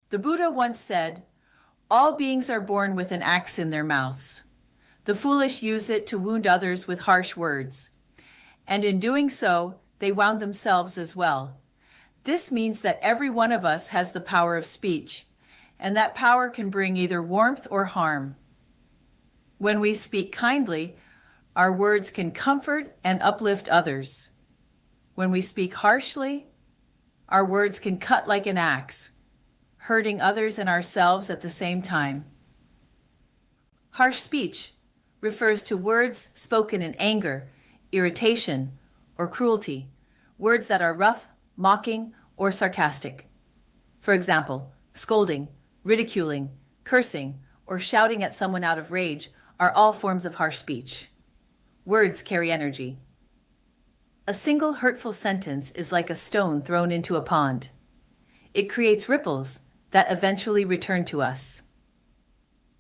The Buddha once said, "All beings are born with an axe in their mouths. The foolish use it to wound others with harsh words, and in doing so, they wound themselves as well." This means that every one of us has the power of speech, and that power can bring either warmth or harm. When we speak kindly, our words can comfort and uplift others. When we speak harshly, our words can cut like an axe, hurting others and ourselves at the same time. Harsh speech refers to words spoken in anger, irritation, or cruelty, words that are rough, mocking, or sarcastic. For example, scolding, ridiculing, cursing, or shouting at someone out of rage are all forms of harsh speech. Words carry energy. A single hurtful sentence is like a stone thrown into a pond. It creates ripples that eventually return to us.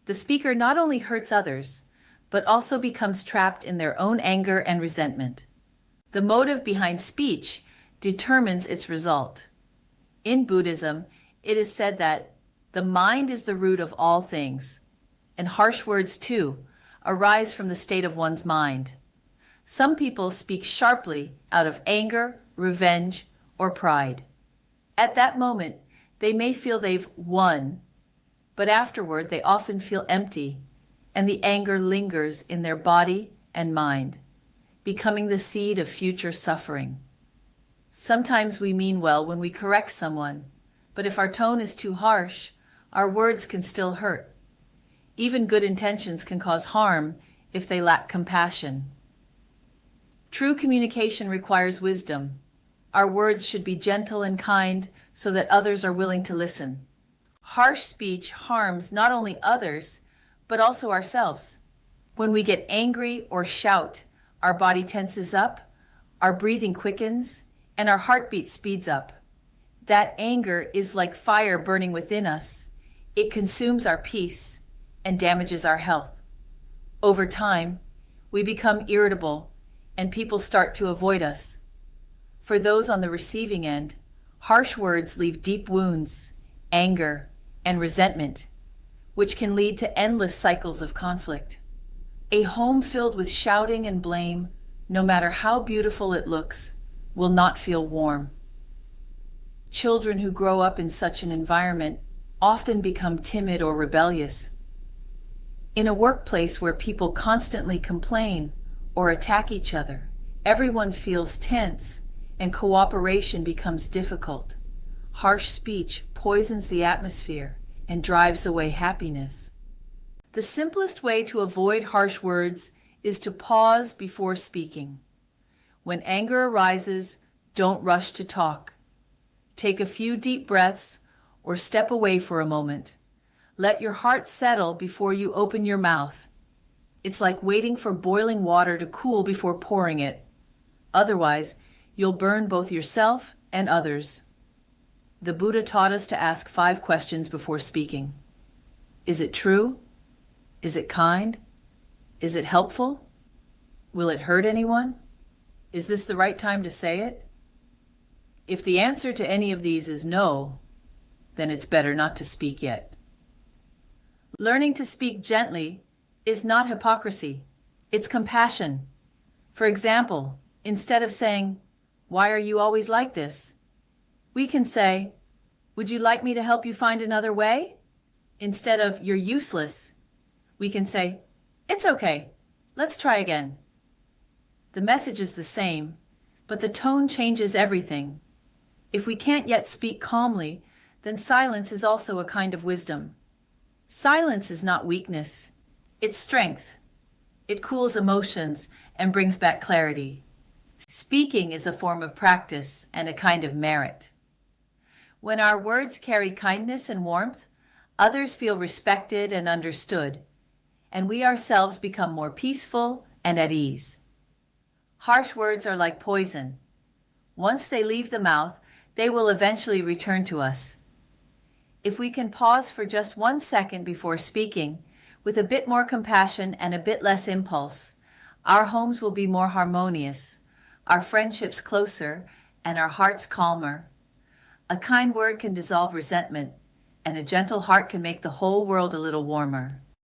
The speaker not only hurts others, but also becomes trapped in their own anger and resentment. The motive behind speech determines its result. In Buddhism, it is said that the mind is the root of all things, and harsh words, too, arise from the state of one's mind. Some people speak sharply out of anger, revenge, or pride. At that moment, they may feel they've won, but afterward they often feel empty, and the anger lingers in their body and mind, becoming the seed of future suffering. Sometimes we mean well when we correct someone, but if our tone is too harsh, our words can still hurt. Even good intentions can cause harm if they lack compassion. True communication requires wisdom. Our words should be gentle and kind so that others are willing to listen. Harsh speech harms not only others, but also ourselves. When we get angry or shout, our body tenses up, our breathing quickens, and our heartbeat speeds up. That anger is like fire burning within us. It consumes our peace and damages our health. Over time, we become irritable and people start to avoid us. For those on the receiving end, harsh words leave deep wounds, anger, and resentment, which can lead to endless cycles of conflict. A home filled with shouting and blame, no matter how beautiful it looks, will not feel warm. Children who grow up in such an environment often become timid or rebellious. In a workplace where people constantly complain or attack each other, everyone feels tense and cooperation becomes difficult. Harsh speech poisons the atmosphere and drives away happiness. The simplest way to avoid harsh words is to pause before speaking. When anger arises, don't rush to talk. Take a few deep breaths or step away for a moment. Let your heart settle before you open your mouth. It's like waiting for boiling water to cool before pouring it. Otherwise, you'll burn both yourself and others. The Buddha taught us to ask 5 questions before speaking. Is it true? Is it kind? Is it helpful? Will it hurt anyone? Is this the right time to say it? If the answer to any of these is no, then it's better not to speak yet. Learning to speak gently is not hypocrisy. It's compassion. For example, instead of saying, "Why are you always like this?" we can say, "Would you like me to help you find another way?" Instead of, "You're useless," we can say, "It's okay. Let's try again." The message is the same, but the tone changes everything. If we can't yet speak calmly, then silence is also a kind of wisdom. Silence is not weakness. It's strength. It cools emotions and brings back clarity. Speaking is a form of practice and a kind of merit. When our words carry kindness and warmth, others feel respected and understood, and we ourselves become more peaceful and at ease. Harsh words are like poison. Once they leave the mouth, they will eventually return to us. If we can pause for just 1 second before speaking, with a bit more compassion and a bit less impulse, our homes will be more harmonious, our friendships closer, and our hearts calmer. A kind word can dissolve resentment, and a gentle heart can make the whole world a little warmer.